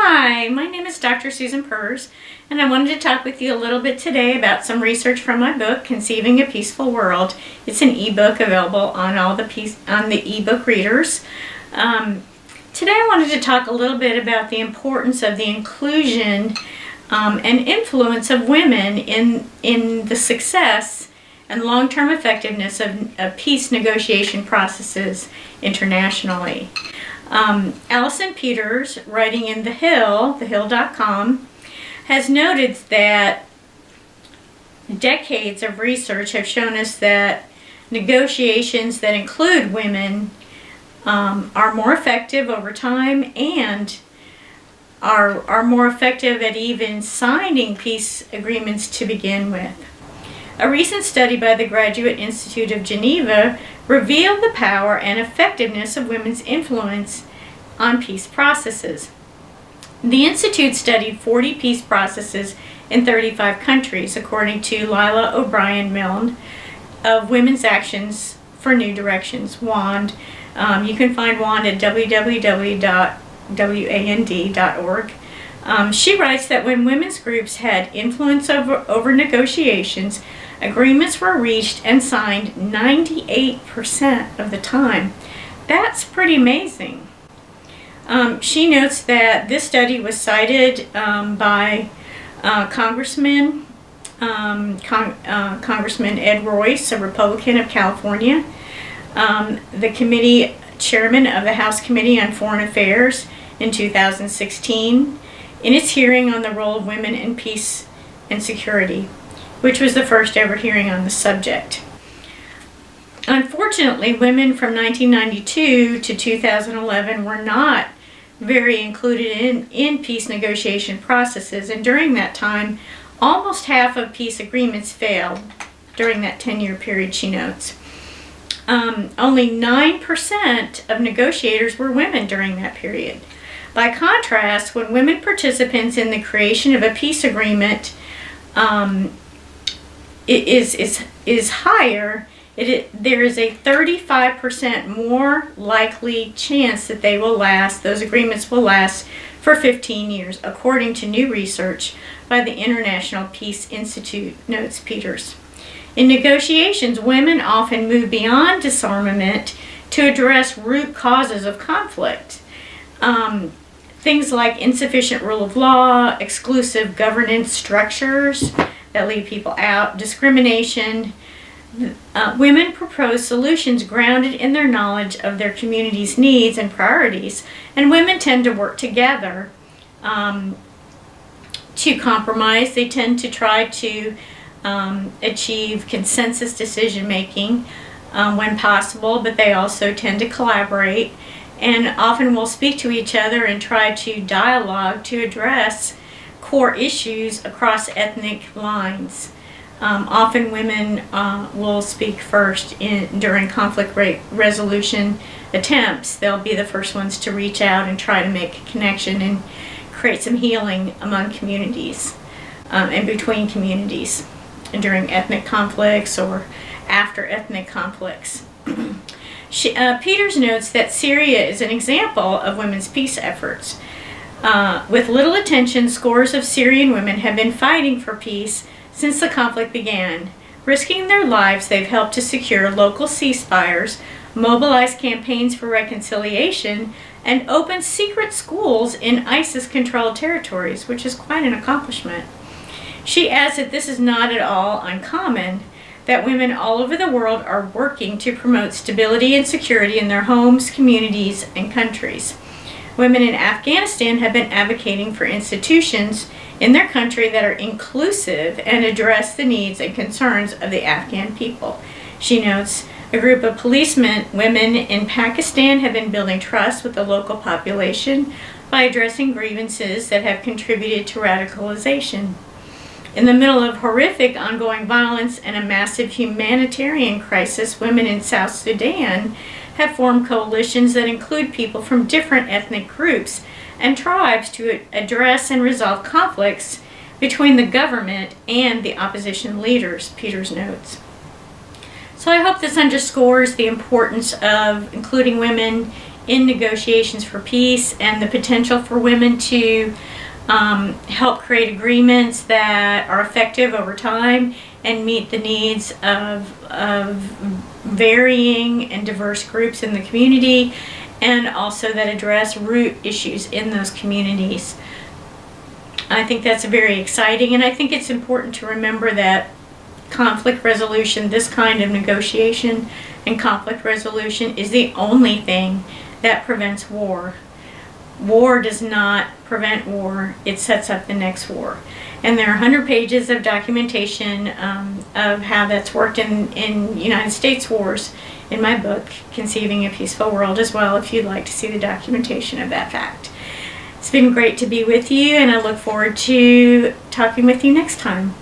Hi, my name is Dr. Susan Purrs, and I wanted to talk with you a little bit today about some research from my book, Conceiving a Peaceful World. It's an ebook available on the ebook readers. Today I wanted to talk a little bit about the importance of the inclusion and influence of women in the success and long-term effectiveness of peace negotiation processes internationally. Allison Peters, writing in The Hill, thehill.com, has noted that decades of research have shown us that negotiations that include women are more effective over time and are more effective at even signing peace agreements to begin with. A recent study by the Graduate Institute of Geneva revealed the power and effectiveness of women's influence on peace processes. The Institute studied 40 peace processes in 35 countries, according to Lila O'Brien Milne of Women's Actions for New Directions, WAND. You can find WAND at www.wand.org. She writes that when women's groups had influence over negotiations, agreements were reached and signed 98% of the time. That's pretty amazing. She notes that this study was cited by Congressman Ed Royce, a Republican of California, the committee chairman of the House Committee on Foreign Affairs in 2016, in its hearing on the role of women in peace and security, which was the first ever hearing on the subject. Unfortunately, women from 1992 to 2011 were not very included in peace negotiation processes, and during that time, almost half of peace agreements failed during that 10-year period, she notes. Only 9% of negotiators were women during that period. By contrast, when women participants in the creation of a peace agreement is higher, there is a 35% more likely chance that those agreements will last for 15 years, according to new research by the International Peace Institute, notes Peters. In negotiations, women often move beyond disarmament to address root causes of conflict. Things like insufficient rule of law, exclusive governance structures that leave people out, discrimination. Women propose solutions grounded in their knowledge of their community's needs and priorities, and women tend to work together to compromise. They tend to try to achieve consensus decision making when possible, but they also tend to collaborate and often will speak to each other and try to dialogue to address core issues across ethnic lines. Often women will speak first during conflict resolution attempts. They'll be the first ones to reach out and try to make a connection and create some healing among communities and between communities during ethnic conflicts or after ethnic conflicts. Peters notes that Syria is an example of women's peace efforts. With little attention, scores of Syrian women have been fighting for peace since the conflict began. Risking their lives, they've helped to secure local ceasefires, mobilize campaigns for reconciliation, and open secret schools in ISIS-controlled territories, which is quite an accomplishment. She adds that this is not at all uncommon, that women all over the world are working to promote stability and security in their homes, communities, and countries. Women in Afghanistan have been advocating for institutions in their country that are inclusive and address the needs and concerns of the Afghan people. She notes, a group of policemen women in Pakistan have been building trust with the local population by addressing grievances that have contributed to radicalization. In the middle of horrific ongoing violence and a massive humanitarian crisis, women in South Sudan have formed coalitions that include people from different ethnic groups and tribes to address and resolve conflicts between the government and the opposition leaders, Peters notes. So I hope this underscores the importance of including women in negotiations for peace, and the potential for women to help create agreements that are effective over time and meet the needs of varying and diverse groups in the community, and also that address root issues in those communities. I think that's very exciting, and I think it's important to remember that conflict resolution, this kind of negotiation and conflict resolution, is the only thing that prevents war. War does not prevent war, it sets up the next war. And there are 100 pages of documentation of how that's worked in United States wars in my book, Conceiving a Peaceful World, as well, if you'd like to see the documentation of that fact. It's been great to be with you, and I look forward to talking with you next time.